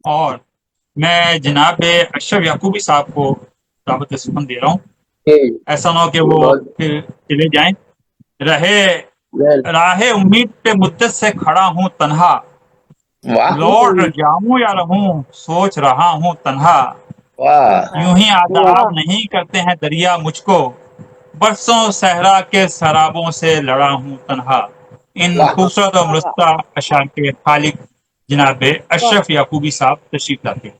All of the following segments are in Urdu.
اور میں جناب اشرف یعقوبی صاحب کو دعوت سخن دے رہا ہوں، ٹھیک، ایسا نہ ہو کہ وہ بہت پھر چلے جائیں۔ رہے ویل، راہ امید پہ مدت سے کھڑا ہوں تنہا، واہ لوٹ جاؤں یا رہوں سوچ رہا ہوں تنہا، واہ یوں ہی آداب نہیں کرتے ہیں دریا مجھ کو، برسوں صحرا کے سرابوں سے لڑا ہوں تنہا۔ ان واہ خوبصورت اور مرستہ اشعار کے خالق جناب اشرف یعقوبی صاحب تشریف لاتے ہیں۔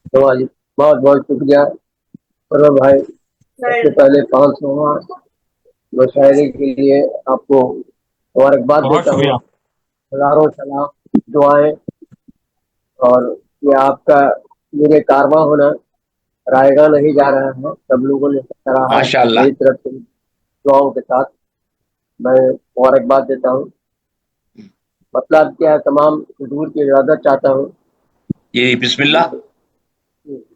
جی، بہت بہت شکریہ پرو بھائی۔ سب سے پہلے 500واں مشاعرے کے لیے آپ کو مبارکباد بہت دیتا ہوں، شکریہ۔ ہزاروں سلام، دعائیں، اور یہ آپ کا میرے کارواں ہونا رائے گاہ نہیں جا رہا ہے، سب لوگوں نے سراہا ہے، ماشاء اللہ۔ میری طرف سے دعاؤں کے ساتھ میں مبارکباد دیتا ہوں۔ مطلب کیا ہے، تمام حضور کی اجازت چاہتا ہوں جی بسم کہ اللہ۔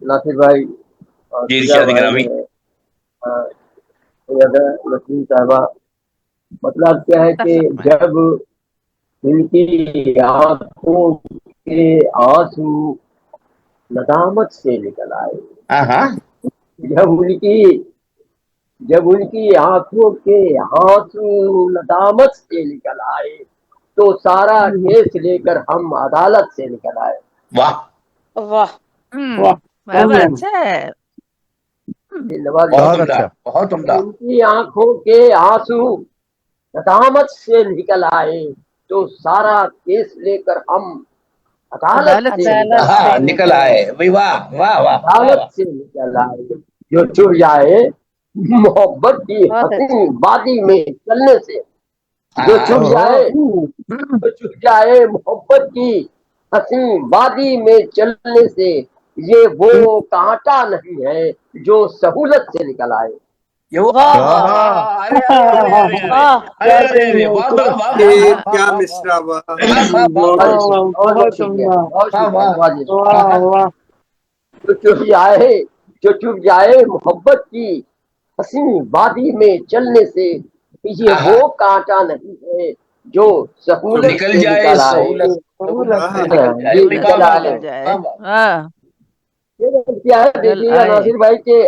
ناصر بھائی اور جی سجا ارشاد بھائی گرامی۔ ہے، سیدہ نسرین صاحبہ، مطلب کیا ہے کہ جب ان کی آنکھوں کے آنسو ندامت سے نکل آئے، ہاں ہاں جب ان کی جب ان کی آنکھوں کے آنسو ندامت سے نکل آئے تو سارا کیس لے کر ہم عدالت سے نکل آئے۔ واہ واہ بہت اچھا ہے۔ نواز بہت بہت عمدہ اچھا۔ بہت جب عمدہ۔ ان کی آنکھوں کے آنسو ندامت سے نکل آئے تو سارا کیس لے کر ہم عدالت عدالت سے سے نکل ہاں آئے، نکل آئے بھائی، واہ واہ واہ واہ عدالت واہ۔ سے نکل آئے، جو چھپ جائے محبت کی بہت اچھا۔ حسین وادی میں چلنے سے، جو ہاں چھپ جائے جو چھپ جائے محبت کی حسین وادی میں چلنے سے، یہ وہ کانٹا نہیں ہے جو سہولت سے نکل آئے۔ یہ وہ واہ واہ واہ ارے ارے ارے ارے ارے واہ ارے ارے ارے واہ واہ واہ واہ واہ واہ کیا واہ مصرا واہ ہوا! واہ واہ بہت واہ شکریہ، بہت بہت بہت شکریہ، عمدہ، بہت واہ شکریہ، واہ نوازی شکریہ۔ واہ واہ۔ جو چھپ جائے جو چھپ جائے محبت کی حسین وادی میں چلنے سے، یہ آہا، وہ کانٹا نہیں ہے جو جو سہولت نکل سے جائے نکل آئے۔ سہولت سہولت واہ، سے نکل جائے جی بھائی، سہولت واہ سے نکل واہ آئے۔ نکل واہ جائے۔ واہ واہ۔ ہاں یہ کیا ہے، نکل دیکھیے گا آئے۔ ناصر بھائی کہ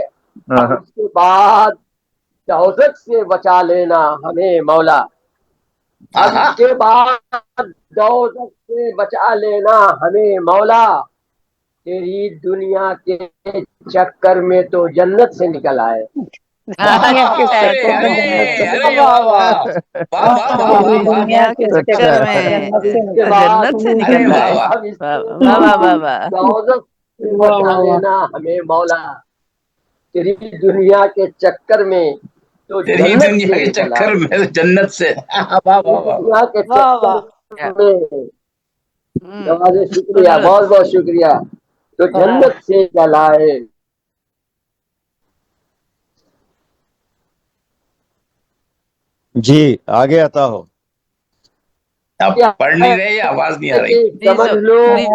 اب اس کے بعد دوزخ سے بچا لینا ہمیں مولا، اب آہا اس کے بعد دوزخ سے بچا لینا ہمیں مولا، تیری دنیا کے چکر میں تو جنت سے نکل آئے۔ دنیا کے ارے چکر میں ارے جنت سے ارے نکل واہ آئے۔ واہ واہ واہ واہ واہ واہ دنیا واہ۔ کے اچھا چکر اچھا، میں جنت سے اس کے نکل آئے۔ بعد جنت سے ارے نکل واہ آئے۔ واہ۔ اب اس واہ کے واہ واہ واہ بعد واہ۔ دوزخ سے واہ بچا واہ واہ۔ لینا ہمیں مولا، تیری دنیا کے چکر میں تو تیری جنت دنیا سے کے نکل چکر آئے، میں جنت سے، واہ تیری واہ واہ واہ۔ دنیا کے واہ چکر واہ۔ میں، نوازے سن شکریہ، لو بہت بہت شکریہ، تو جنت سے نکل آئے۔ جی آگے آتا ہو۔ اب کیا پڑھ نہیں رہے یا آواز نہیں آ ہے رہی؟ کہ پلیز سمجھ لو پلیز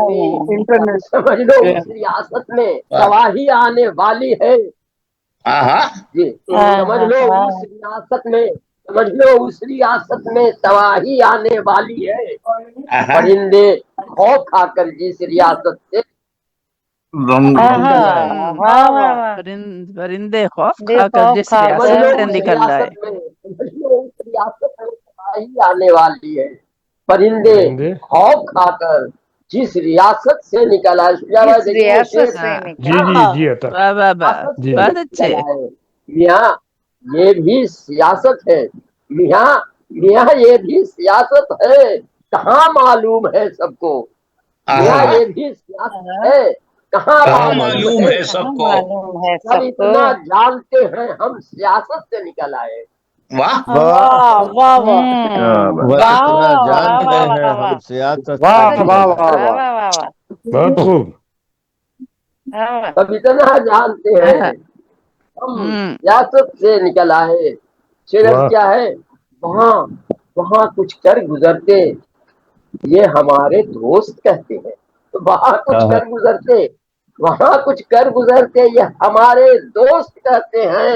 انٹرنیٹ سمجھ لو اس ریاست میں واہ، تباہی آنے والی ہے، ہاں ہاں جی سمجھ لو اس ریاست میں سمجھ لو اس ریاست میں تباہی آنے والی ہے، آہا۔ پرندے خوف کھا کر جس ریاست سے نکل آئے۔ پرندے خوف کھا کر جس سمجھ ریاست لو سے اس نکل آئے۔ ریاست میں سمجھ لو اس ریاست میں تباہی آنے والی ہے، پرندے خوف کھا کر جس ریاست سے نکل آئے۔ شجاع بھائی دیکھیے یہ شعر ہاں کیا واہ واہ واہ، ریاست سے بہت نکل اچھے۔ آئے۔ میاں یہ بھی سیاست ہے، میاں میاں یہ بھی سیاست ہے، کہاں معلوم ہے سب کو، میاں آہا، یہ بھی سیاست ہے، کہاں کہاں معلوم معلوم ہے ہے سب سب کو، کو۔ سب اتنا جانتے ہیں ہم سیاست سے نکل آئے۔ واہ بس اتنا جانتے ہیں ہم سیاست سے بہت اچھے۔ نکل آئے۔ واہ واہ واہ واہ۔ بہت خوب۔ سب اتنا جانتے ہیں ہم سیاست سے نکل آئے۔ شعر کیا ہے، وہاں وہاں کچھ کر گزرتے یہ ہمارے دوست کہتے ہیں، وہاں کچھ کر گزرتے وہاں کچھ کر گزرتے یہ ہمارے دوست کہتے ہیں،